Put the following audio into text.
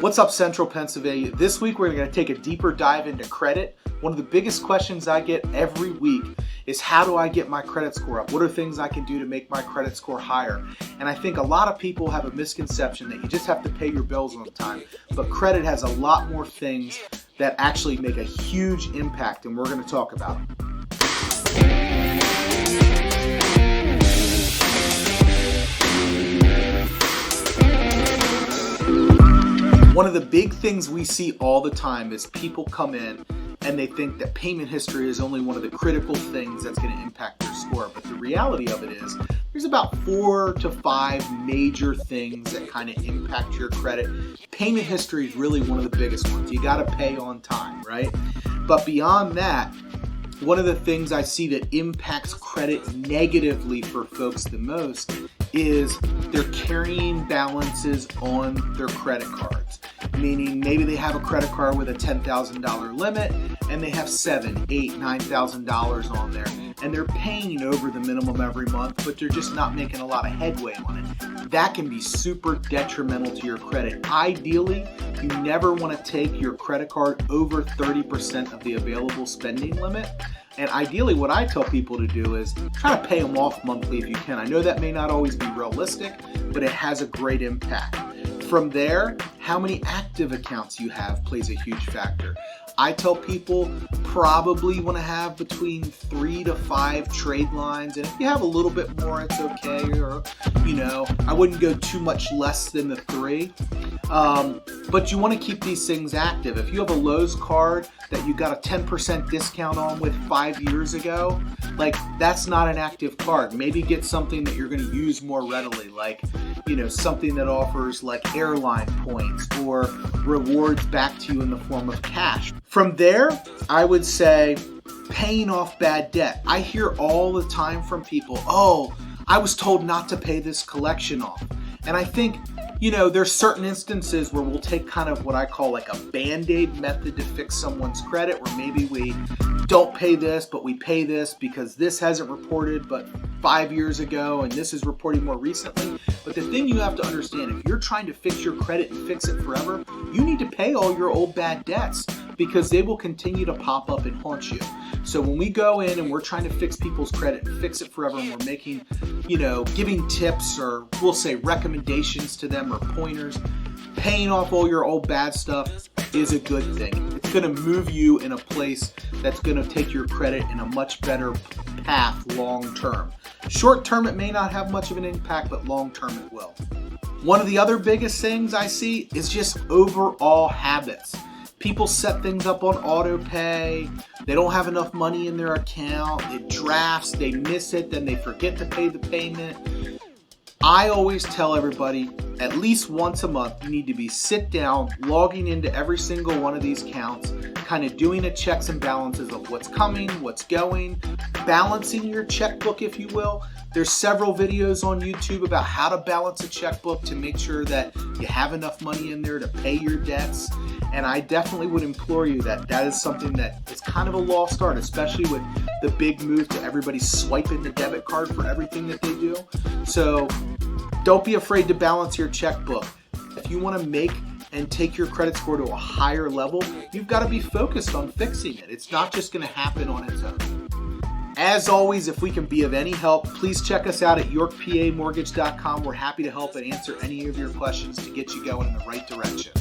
What's up, Central Pennsylvania? This week we're going to take a deeper dive into credit. One of the biggest questions I get every week is, how do I get my credit score up? What are things I can do to make my credit score higher? And I think a lot of people have a misconception that you just have to pay your bills on time. But credit has a lot more things that actually make a huge impact, and we're going to talk about it. One of the big things we see all the time is people come in and they think that payment history is only one of the critical things that's going to impact their score. But the reality of it is there's about 4 to 5 major things that kind of impact your credit. Payment history is really one of the biggest ones. You got to pay on time, right? But beyond that, one of the things I see that impacts credit negatively for folks the most is they're carrying balances on their credit cards. Meaning maybe they have a credit card with a $10,000 limit and they have $7,000, $8,000, $9,000 on there, and they're paying over the minimum every month, but they're just not making a lot of headway on it. That can be super detrimental to your credit. Ideally, you never want to take your credit card over 30% of the available spending limit. And ideally, what I tell people to do is try to pay them off monthly if you can. I know that may not always be realistic, but it has a great impact. From there, how many active accounts you have plays a huge factor. I tell people probably want to have between 3 to 5 trade lines, and if you have a little bit more, it's okay. Or, I wouldn't go too much less than the 3. But you want to keep these things active. If you have a Lowe's card that you got a 10% discount on with 5 years ago, that's not an active card. Maybe get something that you're going to use more readily, something that offers airline points or rewards back to you in the form of cash. From there, I would say paying off bad debt. I hear all the time from people, I was told not to pay this collection off. And I think, there's certain instances where we'll take kind of what I call a Band-Aid method to fix someone's credit, where maybe we don't pay this, but we pay this because this hasn't reported but 5 years ago and this is reporting more recently. But the thing you have to understand, if you're trying to fix your credit and fix it forever, you need to pay all your old bad debts because they will continue to pop up and haunt you. So when we go in and we're trying to fix people's credit and fix it forever, and we're making, giving tips, or we'll say recommendations to them or pointers, paying off all your old bad stuff is a good thing. It's going to move you in a place that's going to take your credit in a much better path long term. Short term, it may not have much of an impact, but long term it will. One of the other biggest things I see is just overall habits. People set things up on auto pay. They don't have enough money in their account. It drafts, they miss it, then they forget to pay the payment. I always tell everybody, at least once a month, you need to be sit down, logging into every single one of these accounts, kind of doing a checks and balances of what's coming, what's going, balancing your checkbook, if you will. There's several videos on YouTube about how to balance a checkbook to make sure that you have enough money in there to pay your debts. And I definitely would implore you that is something that is kind of a lost art, especially with the big move to everybody swiping the debit card for everything that they do. So don't be afraid to balance your checkbook. If you want to make and take your credit score to a higher level, you've got to be focused on fixing it. It's not just going to happen on its own. As always, if we can be of any help, please check us out at YorkPAMortgage.com. We're happy to help and answer any of your questions to get you going in the right direction.